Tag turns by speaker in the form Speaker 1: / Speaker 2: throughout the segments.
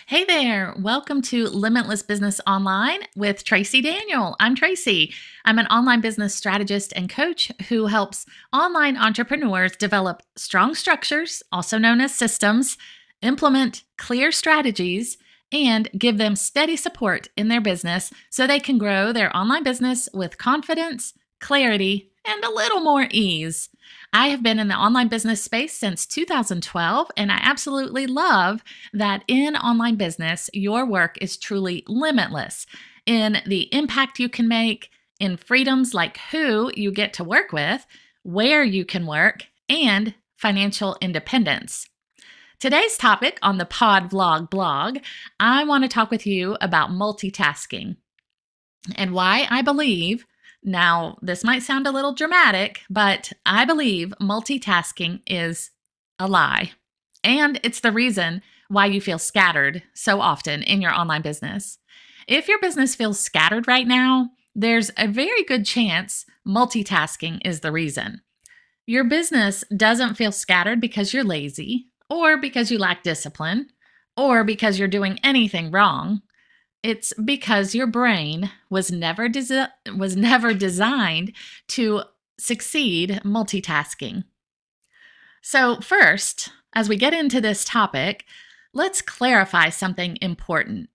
Speaker 1: Hey there, welcome to Limitless Business Online with Tracey Daniel. I'm Tracey. I'm an online business strategist and coach who helps online entrepreneurs develop strong structures, also known as systems, implement clear strategies, and give them steady support in their business so they can grow their online business with confidence, clarity, and a little more ease. I have been in the online business space since 2012, and I absolutely love that in online business, your work is truly limitless in the impact you can make, in freedoms like who you get to work with, where you can work, and financial independence. Today's topic on the Pod-Vlog-Blog, I want to talk with you about multitasking and why I believe, now this might sound a little dramatic, but I believe multitasking is a lie. And it's the reason why you feel scattered so often in your online business. If your business feels scattered right now, there's a very good chance multitasking is the reason. Your business doesn't feel scattered because you're lazy, or because you lack discipline, or because you're doing anything wrong. It's because your brain was never designed to succeed multitasking. So first, as we get into this topic, let's clarify something important.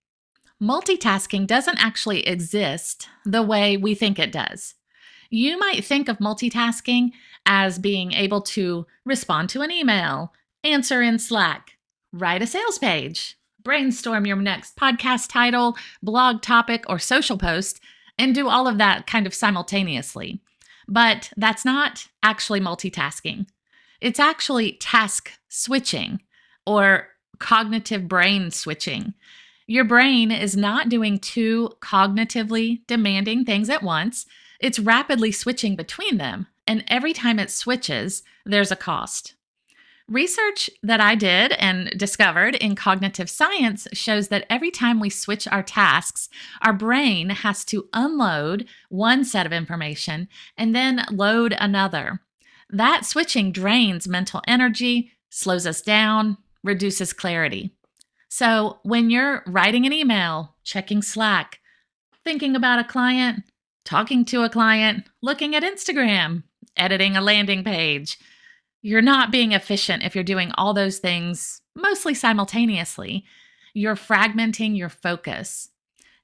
Speaker 1: Multitasking doesn't actually exist the way we think it does. You might think of multitasking as being able to respond to an email, answer in Slack, write a sales page, brainstorm your next podcast title, blog topic, or social post, and do all of that kind of simultaneously. But that's not actually multitasking. It's actually task switching or cognitive brain switching. Your brain is not doing two cognitively demanding things at once. It's rapidly switching between them, and every time it switches, there's a cost. Research that I did and discovered in cognitive science shows that every time we switch our tasks, our brain has to unload one set of information and then load another. That switching drains mental energy, slows us down, reduces clarity. So when you're writing an email, checking Slack, thinking about a client, talking to a client, looking at Instagram, editing a landing page, you're not being efficient if you're doing all those things mostly simultaneously. You're fragmenting your focus.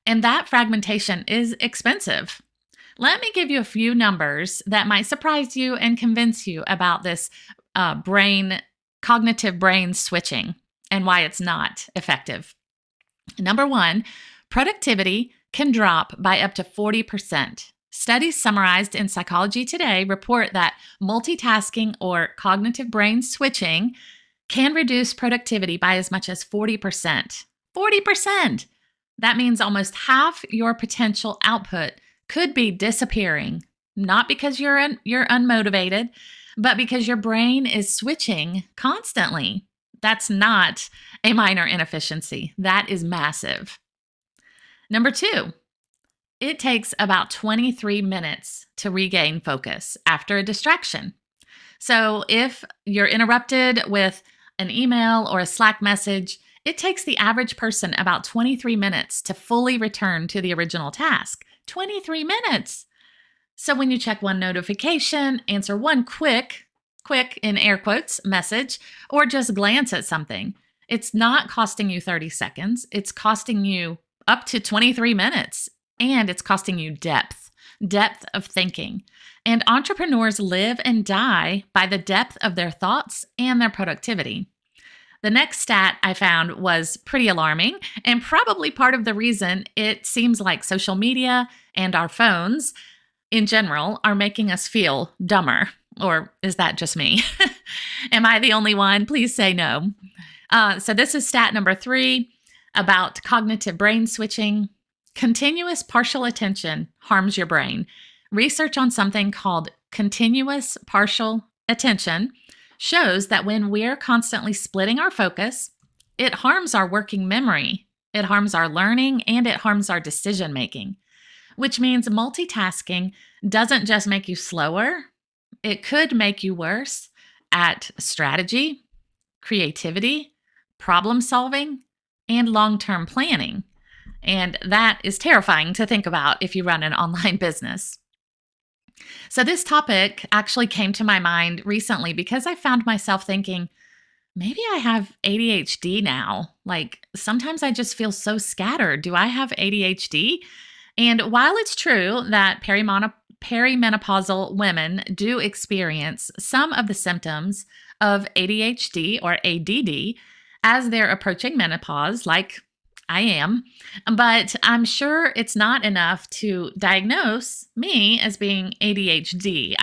Speaker 1: And that fragmentation is expensive. Let me give you a few numbers that might surprise you and convince you about this cognitive brain switching and why it's not effective. Number one, productivity can drop by up to 40%. Studies summarized in Psychology Today report that multitasking or cognitive brain switching can reduce productivity by as much as 40%. 40%! That means almost half your potential output could be disappearing, not because you're unmotivated, but because your brain is switching constantly. That's not a minor inefficiency. That is massive. Number two, it takes about 23 minutes to regain focus after a distraction. So if you're interrupted with an email or a Slack message, it takes the average person about 23 minutes to fully return to the original task. 23 minutes! So when you check one notification, answer one quick in air quotes, message, or just glance at something, it's not costing you 30 seconds. It's costing you up to 23 minutes. And it's costing you depth of thinking. And entrepreneurs live and die by the depth of their thoughts and their productivity. The next stat I found was pretty alarming and probably part of the reason it seems like social media and our phones in general are making us feel dumber. Or is that just me? Am I the only one? Please say no. So this is stat number 3 about cognitive brain switching. Continuous partial attention harms your brain. Research on something called continuous partial attention shows that when we're constantly splitting our focus, it harms our working memory, it harms our learning, and it harms our decision making, which means multitasking doesn't just make you slower, it could make you worse at strategy, creativity, problem solving, and long-term planning. And that is terrifying to think about if you run an online business. So this topic actually came to my mind recently because I found myself thinking, maybe I have ADHD now. Like sometimes I just feel so scattered. Do I have ADHD? And while it's true that perimenopausal women do experience some of the symptoms of ADHD or ADD as they're approaching menopause, like I am, but I'm sure it's not enough to diagnose me as being ADHD.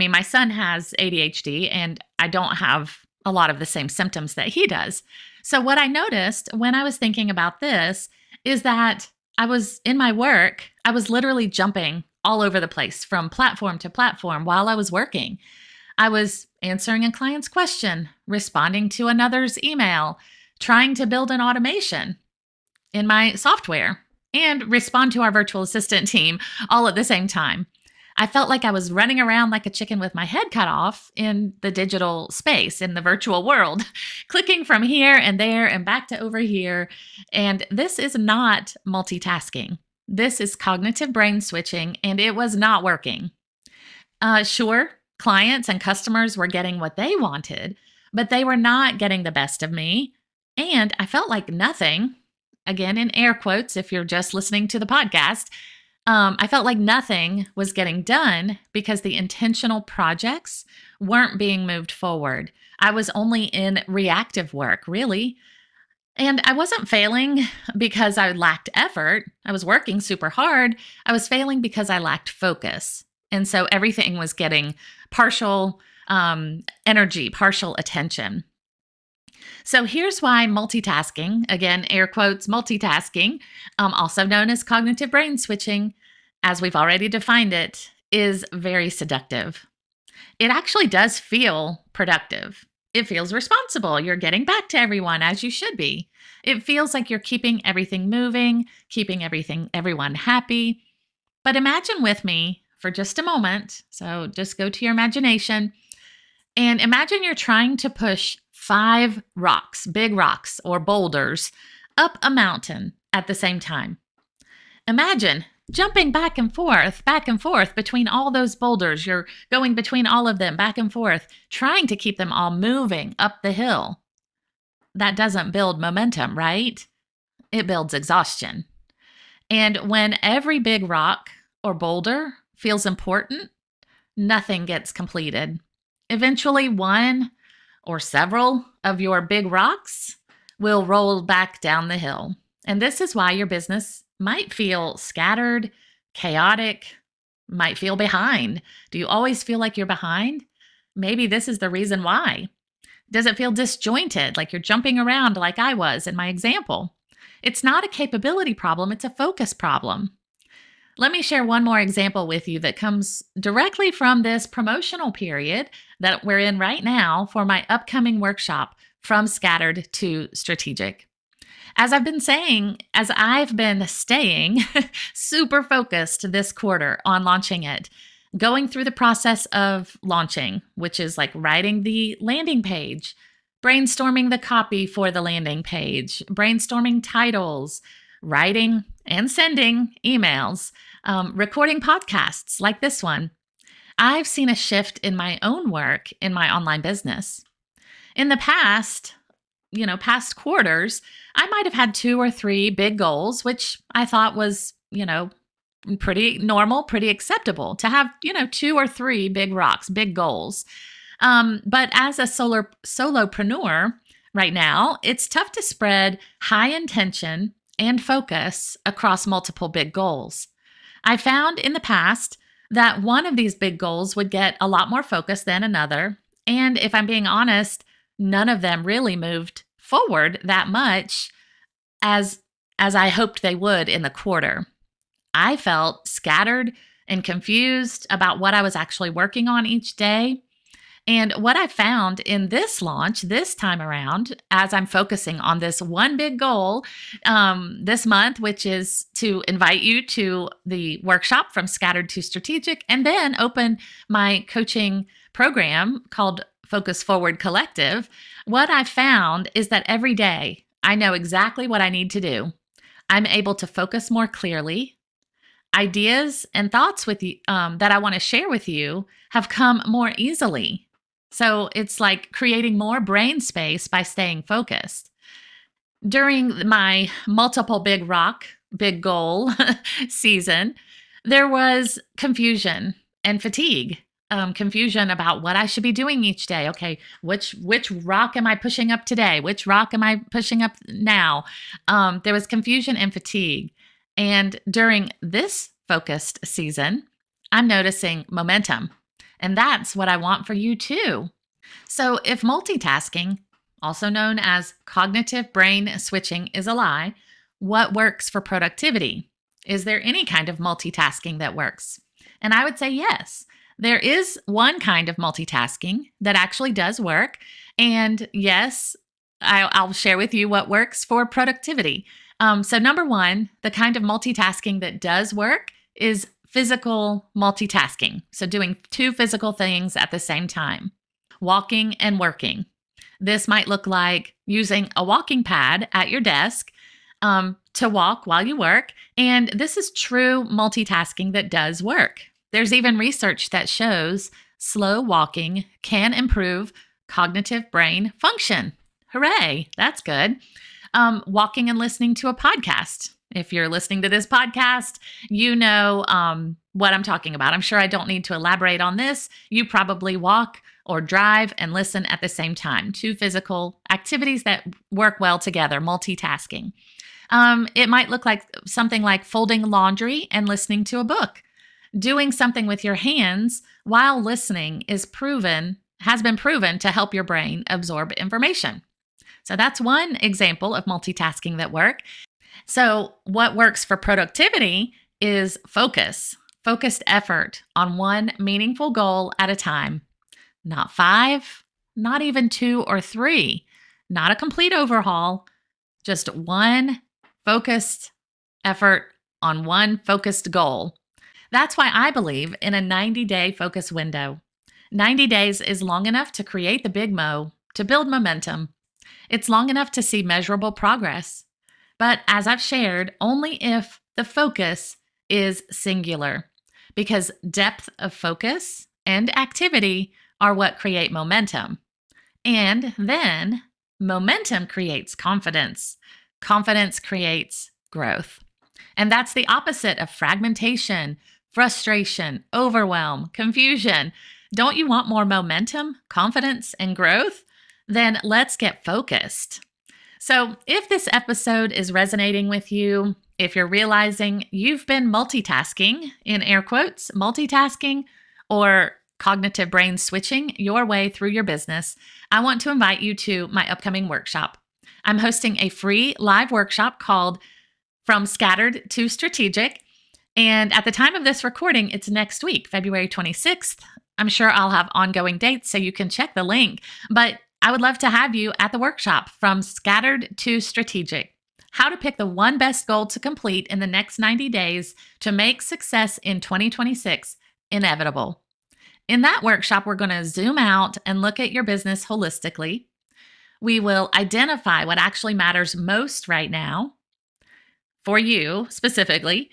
Speaker 1: My son has ADHD and I don't have a lot of the same symptoms that he does. So what I noticed when I was thinking about this is that I was in my work, I was literally jumping all over the place from platform to platform while I was working. I was answering a client's question, responding to another's email, trying to build an automation in my software, and respond to our virtual assistant team all at the same time. I felt like I was running around like a chicken with my head cut off in the digital space, in the virtual world, clicking from here and there and back to over here. And this is not multitasking. This is cognitive brain switching, and it was not working. Sure, clients and customers were getting what they wanted, but they were not getting the best of me. And I felt like nothing, again in air quotes if you're just listening to the podcast, I felt like nothing was getting done because the intentional projects weren't being moved forward. I was only in reactive work, really. And I wasn't failing because I lacked effort. I was working super hard. I was failing because I lacked focus. And so everything was getting partial energy, partial attention. So here's why multitasking, again, air quotes, multitasking, also known as cognitive brain switching, as we've already defined it, is very seductive. It actually does feel productive. It feels responsible. You're getting back to everyone as you should be. It feels like you're keeping everything moving, keeping everyone happy. But imagine with me for just a moment. So just go to your imagination and imagine you're trying to push 5 rocks, big rocks or boulders, up a mountain at the same time. Imagine jumping back and forth between all those boulders. You're going between all of them, back and forth, trying to keep them all moving up the hill. That doesn't build momentum, right? It builds exhaustion. And when every big rock or boulder feels important, nothing gets completed. Eventually, one or several of your big rocks will roll back down the hill. And this is why your business might feel scattered, chaotic, might feel behind. Do you always feel like you're behind? Maybe this is the reason why. Does it feel disjointed, like you're jumping around like I was in my example? It's not a capability problem, it's a focus problem. Let me share one more example with you that comes directly from this promotional period that we're in right now for my upcoming workshop, From Scattered to Strategic. As I've been staying super focused this quarter on launching it, going through the process of launching, which is like writing the landing page, brainstorming the copy for the landing page, brainstorming titles, writing and sending emails, recording podcasts like this one. I've seen a shift in my own work in my online business. In the past quarters, I might have had 2 or 3 big goals, which I thought was, pretty normal, pretty acceptable to have, 2 or 3 big rocks, big goals. But as a solopreneur right now, it's tough to spread high intention and focus across multiple big goals. I found in the past that one of these big goals would get a lot more focus than another. And if I'm being honest, none of them really moved forward that much as I hoped they would in the quarter. I felt scattered and confused about what I was actually working on each day. And what I found in this launch this time around, as I'm focusing on this one big goal this month, which is to invite you to the workshop From Scattered to Strategic, and then open my coaching program called Focus Forward Collective, what I found is that every day I know exactly what I need to do. I'm able to focus more clearly. Ideas and thoughts with you that I want to share with you have come more easily. So it's like creating more brain space by staying focused. During my multiple big goal season, there was confusion and fatigue. Confusion about what I should be doing each day. Okay, which rock am I pushing up today? Which rock am I pushing up now? There was confusion and fatigue. And during this focused season, I'm noticing momentum. And that's what I want for you too. So if multitasking, also known as cognitive brain switching, is a lie, what works for productivity? Is there any kind of multitasking that works? And I would say yes. There is one kind of multitasking that actually does work. And yes, I'll share with you what works for productivity. So number one, the kind of multitasking that does work is physical multitasking. So doing two physical things at the same time, walking and working. This might look like using a walking pad at your desk to walk while you work. And this is true multitasking that does work. There's even research that shows slow walking can improve cognitive brain function. Hooray, that's good. Walking and listening to a podcast. If you're listening to this podcast, you know what I'm talking about. I'm sure I don't need to elaborate on this. You probably walk or drive and listen at the same time. Two physical activities that work well together, multitasking. It might look like something like folding laundry and listening to a book. Doing something with your hands while listening has been proven to help your brain absorb information. So that's one example of multitasking that work. So what works for productivity is focused effort on one meaningful goal at a time. Not 5, not even 2 or 3, not a complete overhaul, just one focused effort on one focused goal. That's why I believe in a 90-day focus window. 90 days is long enough to create the big mo, to build momentum. It's long enough to see measurable progress. But as I've shared, only if the focus is singular, because depth of focus and activity are what create momentum. And then momentum creates confidence. Confidence creates growth. And that's the opposite of fragmentation, frustration, overwhelm, confusion. Don't you want more momentum, confidence, and growth? Then let's get focused. So if this episode is resonating with you, if you're realizing you've been multitasking, in air quotes, multitasking, or cognitive brain switching your way through your business, I want to invite you to my upcoming workshop. I'm hosting a free live workshop called From Scattered to Strategic. And at the time of this recording, it's next week, February 26th. I'm sure I'll have ongoing dates, so you can check the link. But I would love to have you at the workshop, From Scattered to Strategic. How to pick the one best goal to complete in the next 90 days to make success in 2026 inevitable. In that workshop, we're going to zoom out and look at your business holistically. We will identify what actually matters most right now for you specifically.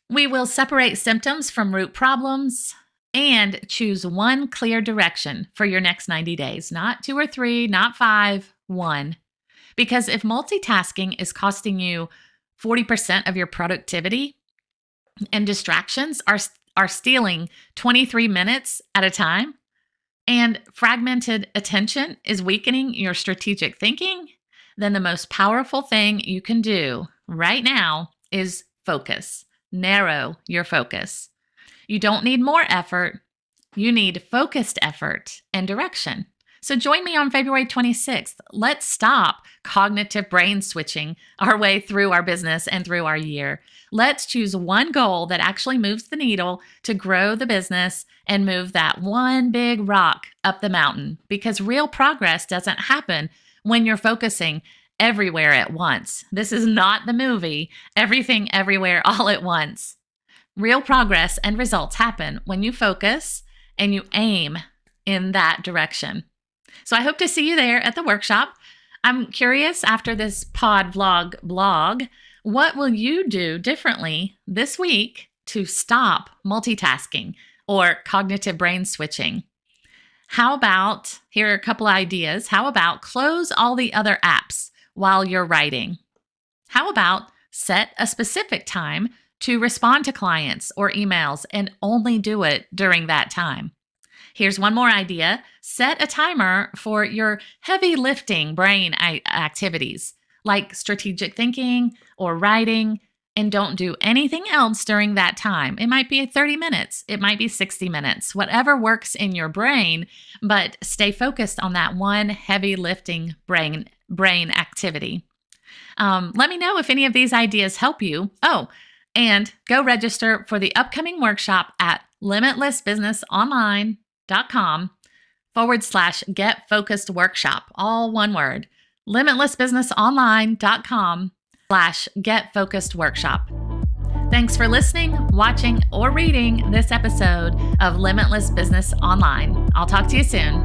Speaker 1: We will separate symptoms from root problems and choose one clear direction for your next 90 days, not 2 or 3, not 5, 1. Because if multitasking is costing you 40% of your productivity and distractions are stealing 23 minutes at a time, and fragmented attention is weakening your strategic thinking, then the most powerful thing you can do right now is focus. Narrow your focus. You don't need more effort. You need focused effort and direction. So join me on February 26th. Let's stop cognitive brain switching our way through our business and through our year. Let's choose one goal that actually moves the needle to grow the business and move that one big rock up the mountain, because real progress doesn't happen when you're focusing everywhere at once. This is not the movie, Everything Everywhere All at Once. Real progress and results happen when you focus and you aim in that direction. So I hope to see you there at the workshop. I'm curious, after this Pod-Vlog-Blog, what will you do differently this week to stop multitasking or cognitive brain switching? How about, here are a couple ideas. How about close all the other apps while you're writing? How about set a specific time to respond to clients or emails and only do it during that time? Here's one more idea. Set a timer for your heavy lifting brain activities like strategic thinking or writing, and don't do anything else during that time. It might be 30 minutes. It might be 60 minutes, whatever works in your brain, but stay focused on that one heavy lifting brain activity. Let me know if any of these ideas help you. Oh, and go register for the upcoming workshop at limitlessbusinessonline.com/get focused workshop. All one word. limitlessbusinessonline.com/get focused workshop. Thanks for listening, watching, or reading this episode of Limitless Business Online. I'll talk to you soon.